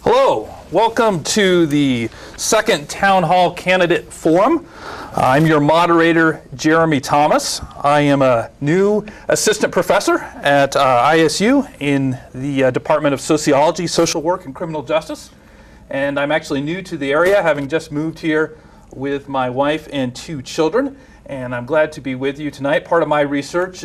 Hello, welcome to the second Town Hall Candidate Forum. I'm your moderator, Jeremy Thomas. I am a new assistant professor at ISU in the Department of Sociology, Social Work, and Criminal Justice. And I'm actually new to the area, having just moved here with my wife and two children. And I'm glad to be with you tonight. Part of my research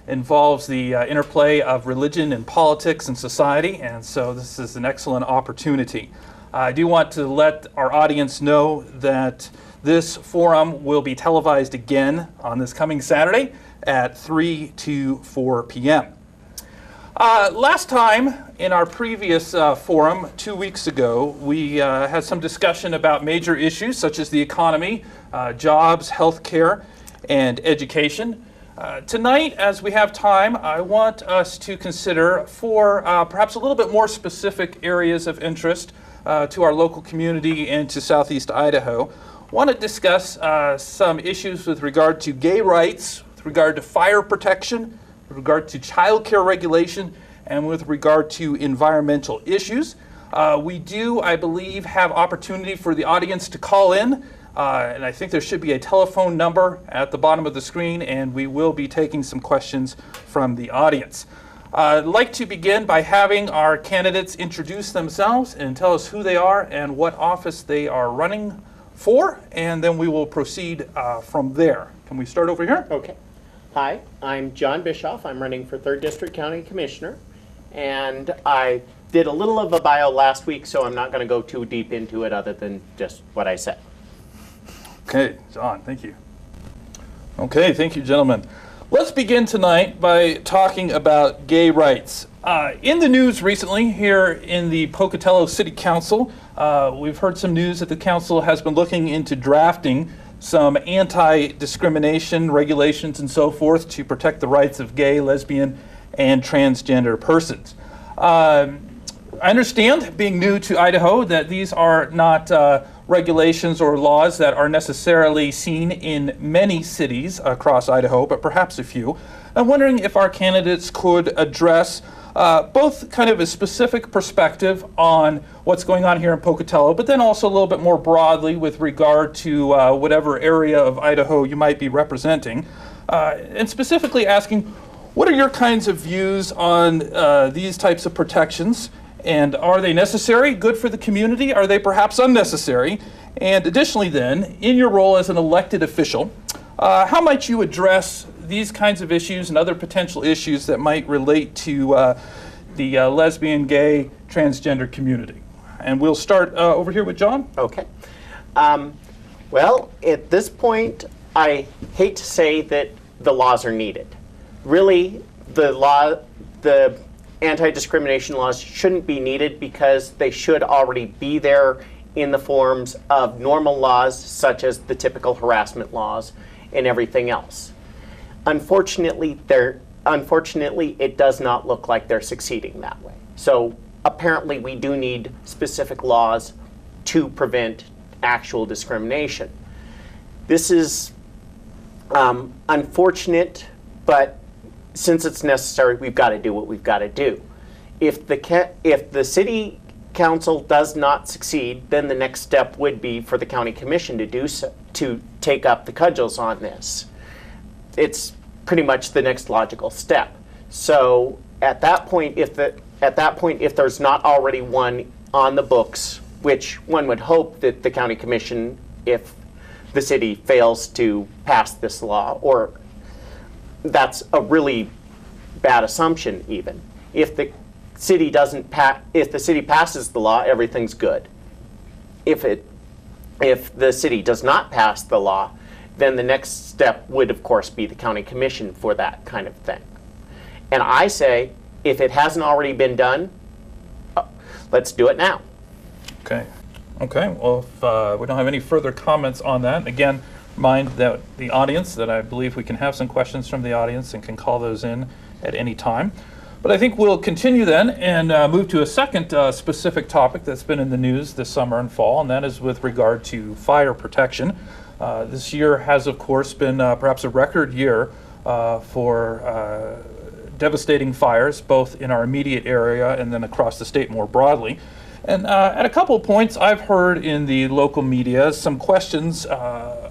involves the interplay of religion and politics and society, and so this is an excellent opportunity. I do want to let our audience know that this forum will be televised again on this coming Saturday at 3 to 4 p.m. Last time, in our previous forum 2 weeks ago, we had some discussion about major issues such as the economy, jobs, healthcare, and education. Tonight, as we have time, I want us to consider four perhaps a little bit more specific areas of interest to our local community and to Southeast Idaho. I want to discuss some issues with regard to gay rights, with regard to fire protection, with regard to child care regulation, and with regard to environmental issues. We do, I believe, have opportunity for the audience to call in. And I think there should be a telephone number at the bottom of the screen, and we will be taking some questions from the audience. I'd like to begin by having our candidates introduce themselves and tell us who they are and what office they are running for, and then we will proceed from there. Can we start over here? Okay. Hi, I'm John Bischoff. I'm running for 3rd District County Commissioner, and I did a little of a bio last week, so I'm not going to go too deep into it other than just what I said. Okay, John, thank you. Okay, thank you, gentlemen. Let's begin tonight by talking about gay rights. In the news recently, here in the Pocatello City Council, we've heard some news that the council has been looking into drafting some anti-discrimination regulations and so forth to protect the rights of gay, lesbian, and transgender persons. I understand, being new to Idaho, that these are not regulations or laws that are necessarily seen in many cities across Idaho, but perhaps a few. I'm wondering if our candidates could address both kind of a specific perspective on what's going on here in Pocatello, but then also a little bit more broadly with regard to whatever area of Idaho you might be representing, and specifically asking, what are your kinds of views on these types of protections? And are they necessary, good for the community? Are they perhaps unnecessary? And additionally then, in your role as an elected official, how might you address these kinds of issues and other potential issues that might relate to the lesbian, gay, transgender community? And we'll start over here with John. Okay. Well, at this point, I hate to say that the laws are needed. Really, the anti-discrimination laws shouldn't be needed because they should already be there in the forms of normal laws such as the typical harassment laws and everything else. Unfortunately, it does not look like they're succeeding that way. So apparently we do need specific laws to prevent actual discrimination. This is unfortunate, but since it's necessary, we've got to do what we've got to do. If the city council does not succeed, then the next step would be for the county commission to do so, to take up the cudgels on this. It's pretty much the next logical step. So at that point, if there's not already one on the books, which one would hope that the county commission, if the city fails to pass this law, or that's a really bad assumption even. If the city passes the law, everything's good. If the city does not pass the law, then the next step would of course be the county commission for that kind of thing. And I say, if it hasn't already been done, let's do it now. Okay. Well, if we don't have any further comments on that, again, remind the audience that I believe we can have some questions from the audience and can call those in at any time. But I think we'll continue then and move to a second specific topic that's been in the news this summer and fall, and that is with regard to fire protection. This year has, of course, been perhaps a record year for devastating fires, both in our immediate area and then across the state more broadly. And at a couple of points, I've heard in the local media some questions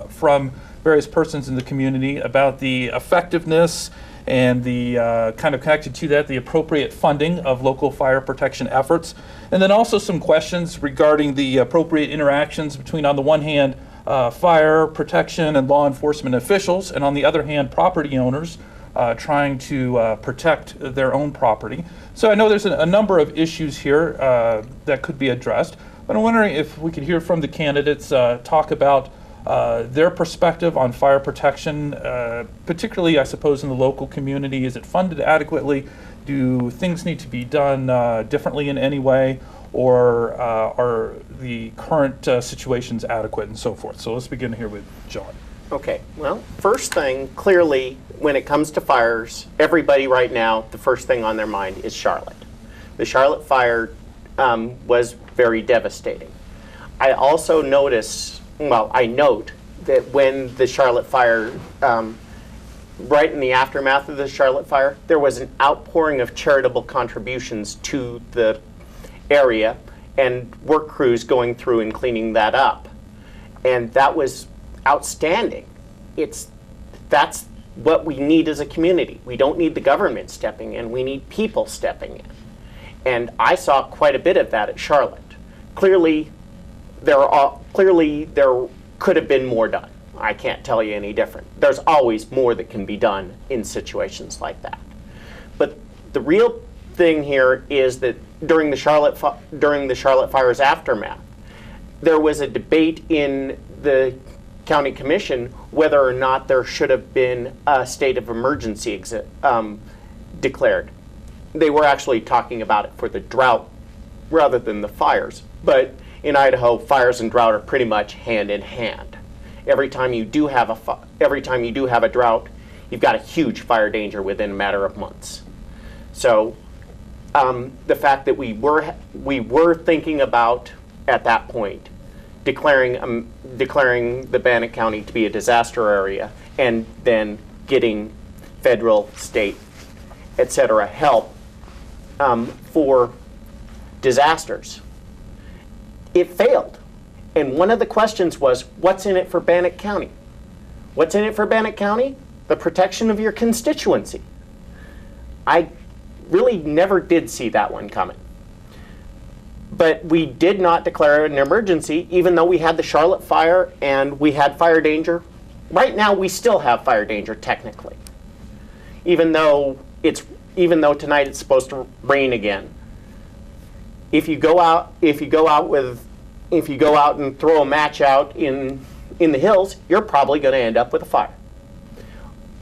from various persons in the community about the effectiveness and the kind of connected to that, the appropriate funding of local fire protection efforts. And then also some questions regarding the appropriate interactions between, on the one hand, fire protection and law enforcement officials, and on the other hand, property owners trying to protect their own property. So I know there's a number of issues here that could be addressed, but I'm wondering if we could hear from the candidates talk about their perspective on fire protection, particularly, I suppose, in the local community. Is it funded adequately? Do things need to be done differently in any way? Or are the current situations adequate and so forth? So let's begin here with John. Okay, well, first thing, clearly, when it comes to fires, everybody right now, the first thing on their mind is Charlotte. The Charlotte fire was very devastating. I also I note that when the Charlotte fire, right in the aftermath of the Charlotte fire, there was an outpouring of charitable contributions to the area and work crews going through and cleaning that up. And that was outstanding. That's what we need as a community. We don't need the government stepping in, we need people stepping in. And I saw quite a bit of that at Charlotte. Clearly there could have been more done. I can't tell you any different. There's always more that can be done in situations like that. But the real thing here is that during the Charlotte fire's aftermath, there was a debate in the county commission whether or not there should have been a state of emergency declared. They were actually talking about it for the drought rather than the fires. But in Idaho, fires and drought are pretty much hand in hand. Every time you do have a drought, you've got a huge fire danger within a matter of months. So the fact that we were thinking about at that point declaring the Bannock County to be a disaster area, and then getting federal, state, etc. help for disasters. It failed. And one of the questions was, what's in it for Bannock County? What's in it for Bannock County? The protection of your constituency. I really never did see that one coming. But we did not declare an emergency, even though we had the Charlotte fire and we had fire danger. Right now, we still have fire danger technically, even though tonight it's supposed to rain again. If you go out and throw a match out in the hills, you're probably going to end up with a fire,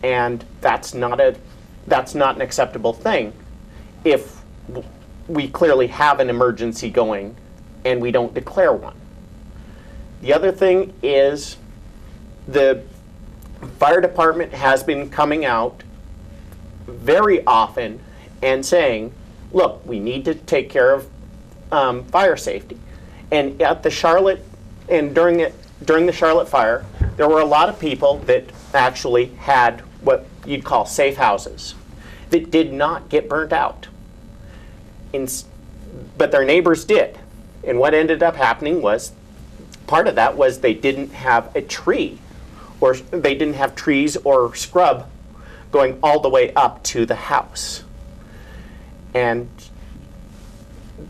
and that's not an acceptable thing. If we clearly have an emergency going and we don't declare one. The other thing is the fire department has been coming out very often and saying, look, we need to take care of fire safety. And at the Charlotte, and during the Charlotte fire, there were a lot of people that actually had what you'd call safe houses that did not get burnt out. But their neighbors did. And what ended up happening was, part of that was they didn't have a tree, or they didn't have trees or scrub going all the way up to the house. And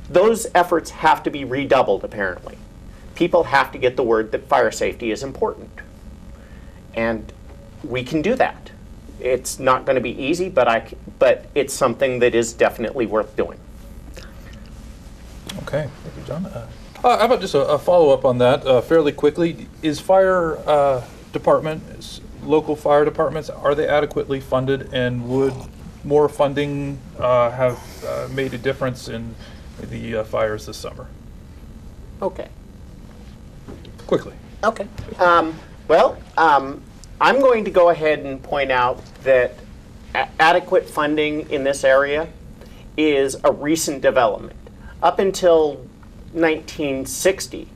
those efforts have to be redoubled, apparently. People have to get the word that fire safety is important. And we can do that. It's not going to be easy, but it's something that is definitely worth doing. Okay, thank you, John. How about just a follow-up on that fairly quickly? Is fire department, local fire departments, are they adequately funded, and would more funding have made a difference in the fires this summer? Okay. Quickly. Okay. I'm going to go ahead and point out that adequate funding in this area is a recent development. Up until 1960,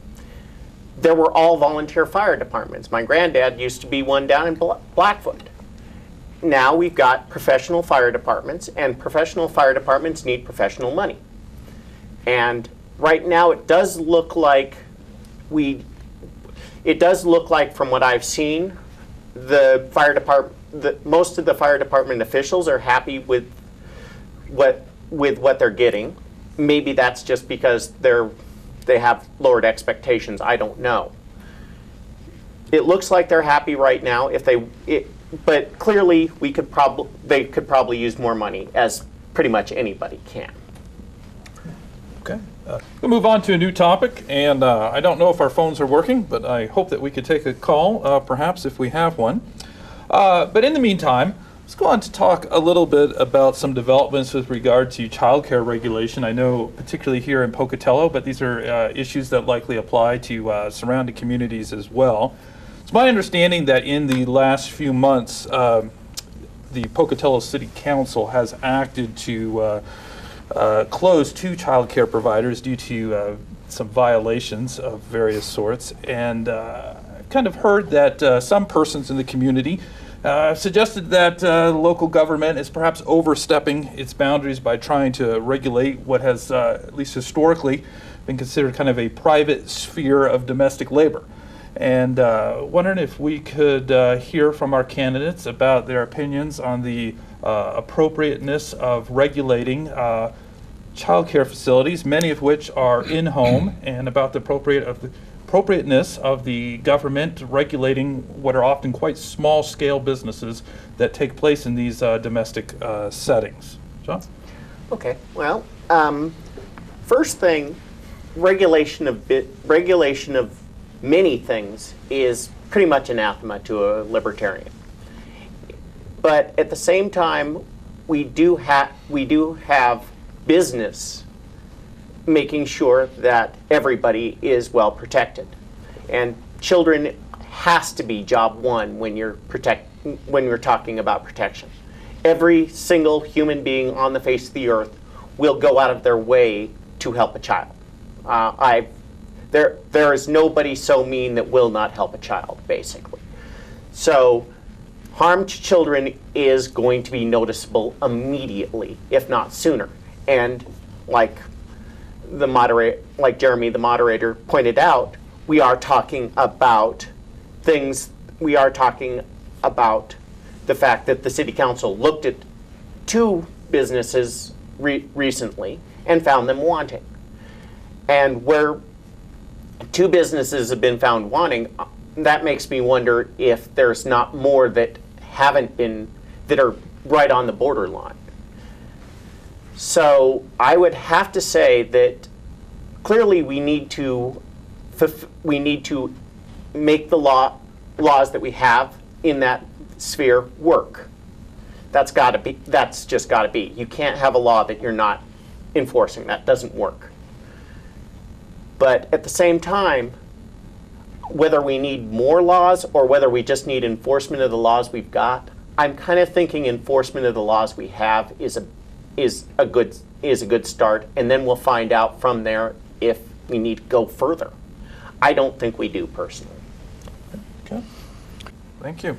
there were all volunteer fire departments. My granddad used to be one down in Blackfoot. Now we've got professional fire departments, and professional fire departments need professional money. And right now it does look like from what I've seen, the fire department, most of the fire department officials are happy with what they're getting. Maybe that's just because they have lowered expectations. I don't know. It looks like they're happy right now. But clearly they could probably use more money, as pretty much anybody can. Okay. We'll move on to a new topic, and I don't know if our phones are working, but I hope that we could take a call, perhaps if we have one. But in the meantime, let's go on to talk a little bit about some developments with regard to childcare regulation. I know particularly here in Pocatello, but these are issues that likely apply to surrounding communities as well. It's my understanding that in the last few months, the Pocatello City Council has acted to close 2 child care providers due to some violations of various sorts. And I've kind of heard that some persons in the community suggested that local government is perhaps overstepping its boundaries by trying to regulate what has, at least historically, been considered kind of a private sphere of domestic labor. And wondering if we could hear from our candidates about their opinions on the appropriateness of regulating child care facilities, many of which are in-home, and about the appropriateness of the government regulating what are often quite small-scale businesses that take place in these domestic settings. John? Okay. Well, first thing, regulation of many things is pretty much anathema to a libertarian. But at the same time, we do have business making sure that everybody is well protected, and children has to be job one when you're talking about protection. Every single human being on the face of the earth will go out of their way to help a child. There is nobody so mean that will not help a child, basically. So harm to children is going to be noticeable immediately, if not sooner. And like Jeremy, the moderator, pointed out, we are talking about the fact that the city council looked at 2 businesses recently and found them wanting. And where 2 businesses have been found wanting, that makes me wonder if there's not more that are right on the borderline. So I would have to say that clearly we need to make the laws that we have in that sphere work. That's just got to be. You can't have a law that you're not enforcing. That doesn't work. But at the same time, whether we need more laws or whether we just need enforcement of the laws we've got, I'm kind of thinking enforcement of the laws we have is a good start, and then we'll find out from there if we need to go further. I don't think we do, personally. Okay. Thank you.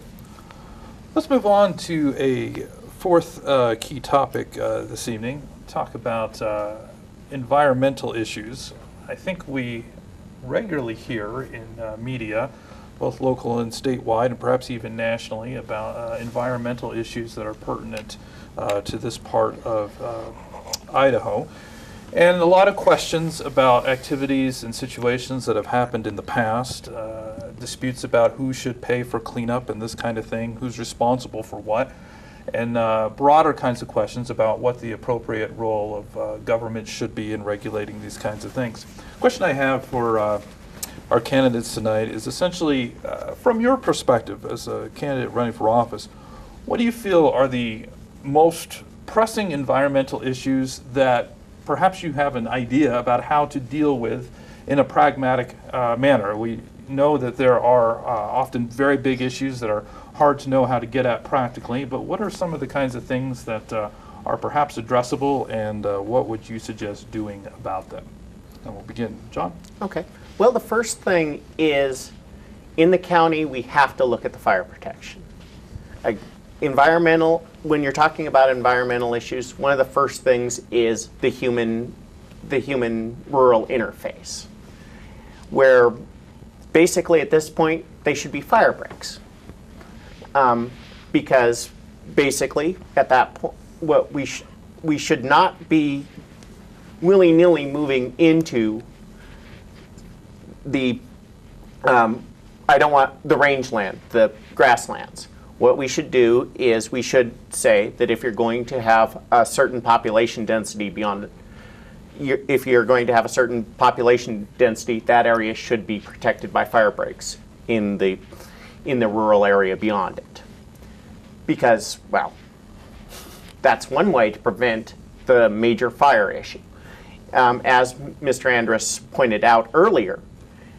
Let's move on to a fourth key topic this evening. Talk about environmental issues. I think we regularly hear in media, both local and statewide, and perhaps even nationally, about environmental issues that are pertinent to this part of Idaho. And a lot of questions about activities and situations that have happened in the past, disputes about who should pay for cleanup and this kind of thing, who's responsible for what, and broader kinds of questions about what the appropriate role of government should be in regulating these kinds of things. The question I have for our candidates tonight is essentially, from your perspective as a candidate running for office, what do you feel are the most pressing environmental issues that perhaps you have an idea about how to deal with in a pragmatic manner? We know that there are often very big issues that are hard to know how to get at practically, but what are some of the kinds of things that are perhaps addressable, and what would you suggest doing about them? And we'll begin. John? Okay. Well, the first thing is, in the county, we have to look at the fire protection. When you're talking about environmental issues, one of the first things is the human the human-rural interface, where basically at this point they should be fire breaks. Because basically at that point, what we should not be willy-nilly moving into the I don't want the rangeland, the grasslands. What we should do is we should say that if you're going to have a certain population density beyond, if you're going to have a certain population density, that area should be protected by fire breaks in the rural area beyond it. Because, well, that's one way to prevent the major fire issue. As Mr. Andrus pointed out earlier,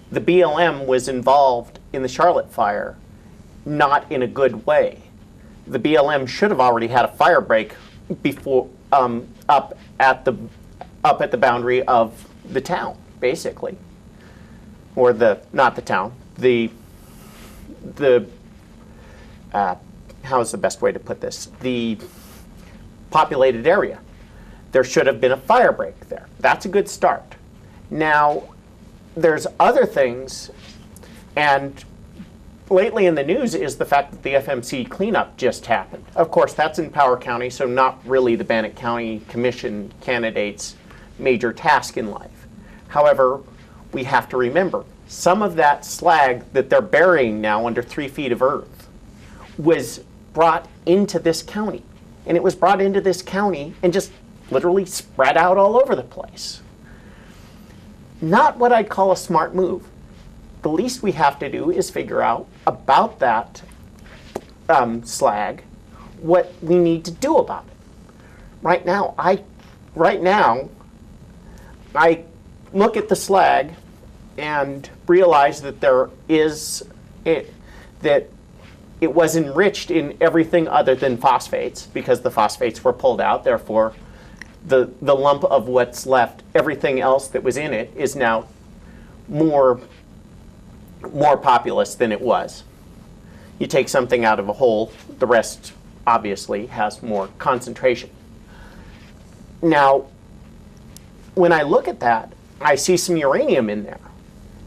the BLM was involved in the Charlotte fire, not in a good way. The BLM should have already had a fire break before up at the boundary of the town, basically, or not the town, the how's the best way to put this? The populated area. There should have been a fire break there. That's a good start. Now, there's other things, and lately in the news is the fact that the FMC cleanup just happened. Of course, that's in Power County, so not really the Bannock County Commission candidate's major task in life. However, we have to remember, some of that slag that they're burying now under 3 feet of earth was brought into this county. And it was brought into this county and just literally spread out all over the place. Not what I'd call a smart move. The least we have to do is figure out about that slag, what we need to do about it. Right now, I look at the slag and realize that that it was enriched in everything other than phosphates, because the phosphates were pulled out. Therefore, the lump of what's left, everything else that was in it, is now more populous than it was. You take something out of a hole, the rest obviously has more concentration. Now, when I look at that, I see some uranium in there.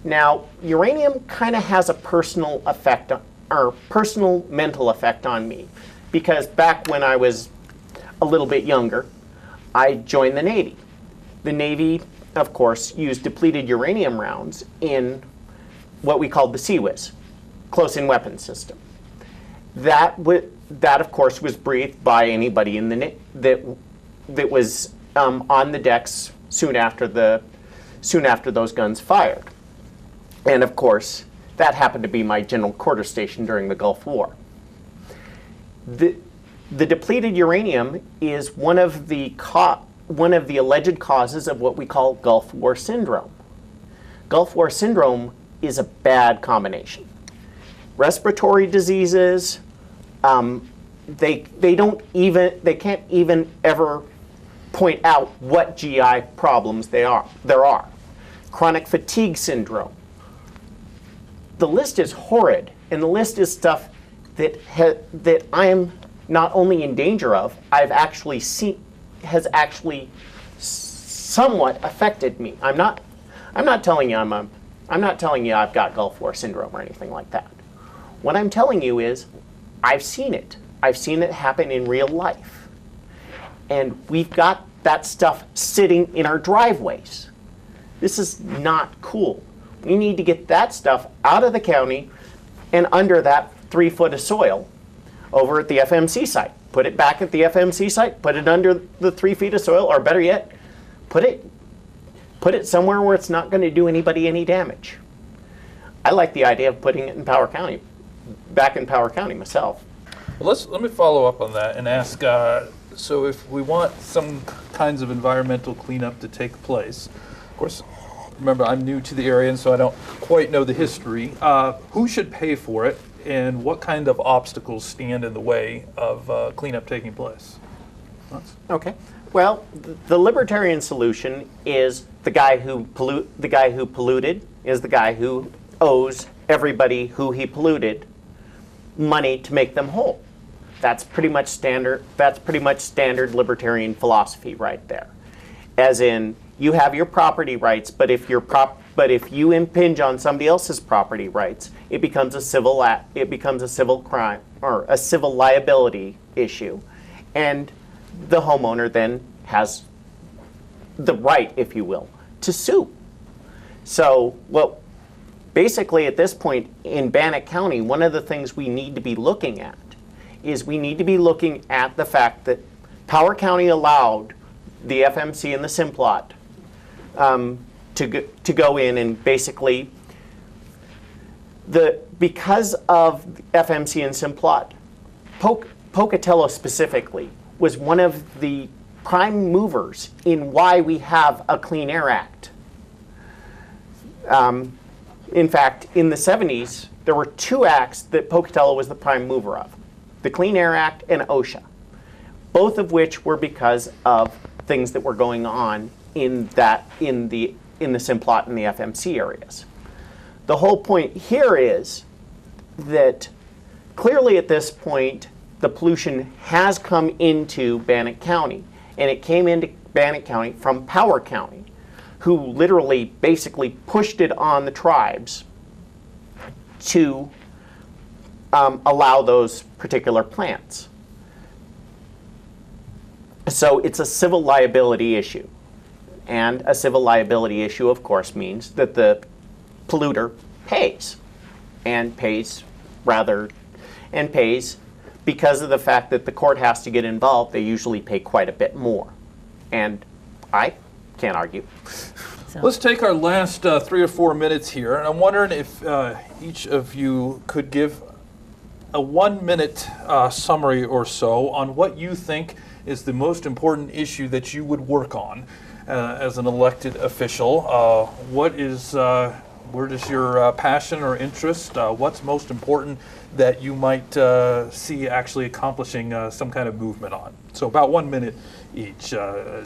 Now, uranium kind of has a personal effect, or personal mental effect on me, because back when I was a little bit younger, I joined the Navy. The Navy, of course, used depleted uranium rounds in what we called the CWIS, close-in weapons system. That, of course, was breathed by anybody in that was on the decks soon after those guns fired. And of course, that happened to be my general quarter station during the Gulf War. The depleted uranium is one of the alleged causes of what we call Gulf War syndrome. Gulf War syndrome is a bad combination. Respiratory diseases, they can't even ever point out what GI problems there are. Chronic fatigue syndrome. The list is horrid, and the list is stuff that I am not only in danger of, has actually somewhat affected me. I'm not telling you I've got Gulf War syndrome or anything like that. What I'm telling you is I've seen it. I've seen it happen in real life. And we've got that stuff sitting in our driveways. This is not cool. We need to get that stuff out of the county and under that 3 foot of soil over at the FMC site. Put it back at the FMC site, put it under the 3 feet of soil, or better yet, put it somewhere where it's not going to do anybody any damage. I like the idea of putting it in Power County, back in Power County myself. Well, let me follow up on that and ask, so if we want some kinds of environmental cleanup to take place, of course, remember I'm new to the area and so I don't quite know the history, who should pay for it and what kind of obstacles stand in the way of cleanup taking place? Okay. Well, the libertarian solution is the guy who polluted is the guy who owes everybody who he polluted money to make them whole. That's pretty much standard libertarian philosophy right there. As in, you have your property rights, but if you impinge on somebody else's property rights, it becomes a civil crime or a civil liability issue, and the homeowner then has the right, if you will, to sue. So, well, basically at this point in Bannock County, one of the things we need to be looking at is we need to be looking at the fact that Power County allowed the FMC and the Simplot to go in and basically, because of FMC and Simplot, Pocatello specifically was one of the prime movers in why we have a Clean Air Act. In fact, in the 70s, there were 2 acts that Pocatello was the prime mover of: the Clean Air Act and OSHA, both of which were because of things that were going on in the Simplot and the FMC areas. The whole point here is that clearly at this point, the pollution has come into Bannock County, and it came into Bannock County from Power County, who literally basically pushed it on the tribes to allow those particular plants. So it's a civil liability issue. And a civil liability issue, of course, means that the polluter pays. And pays because of the fact that the court has to get involved. They usually pay quite a bit more. And I can't argue. Let's take our last 3 or 4 minutes here, and I'm wondering if each of you could give a 1-minute summary or so on what you think is the most important issue that you would work on as an elected official. Where does your passion or interest, what's most important that you might see actually accomplishing some kind of movement on? So about 1 minute each.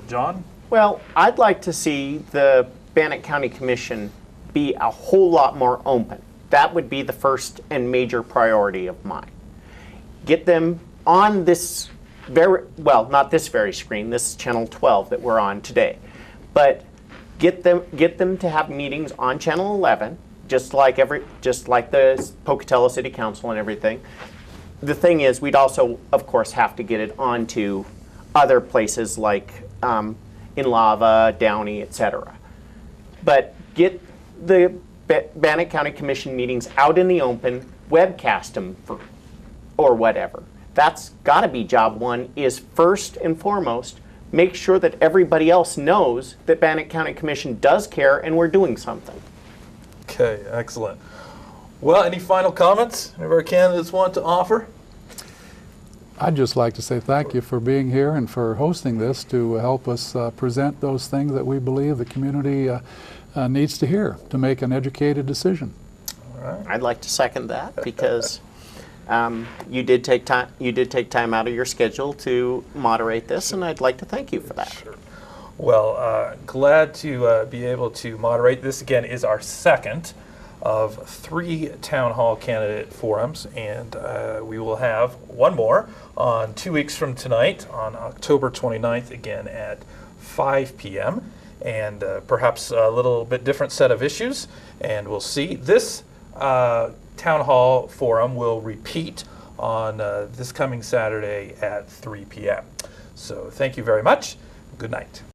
John? Well, I'd like to see the Bannock County Commission be a whole lot more open. That would be the first and major priority of mine. Get them on this not this very screen, this is channel 12 that we're on today, but get them to have meetings on channel 11, just like the Pocatello City Council and everything. The thing is, we'd also, of course, have to get it onto other places like in Lava, Downey, etc. But get the Bannock County Commission meetings out in the open, webcast them or whatever. That's got to be job one, is first and foremost, make sure that everybody else knows that Bannock County Commission does care and we're doing something. Okay, excellent. Well, any final comments any of our candidates want to offer? I'd just like to say thank you for being here and for hosting this to help us present those things that we believe the community needs to hear to make an educated decision. All right. I'd like to second that because you did take time out of your schedule to moderate this, and I'd like to thank you for that. Sure. Well, glad to be able to moderate. This again is our second of 3 town hall candidate forums, and we will have one more on 2 weeks from tonight on October 29th, again at 5 p.m. and perhaps a little bit different set of issues, and we'll see. This town hall forum will repeat on this coming Saturday at 3 p.m. So thank you very much. Good night.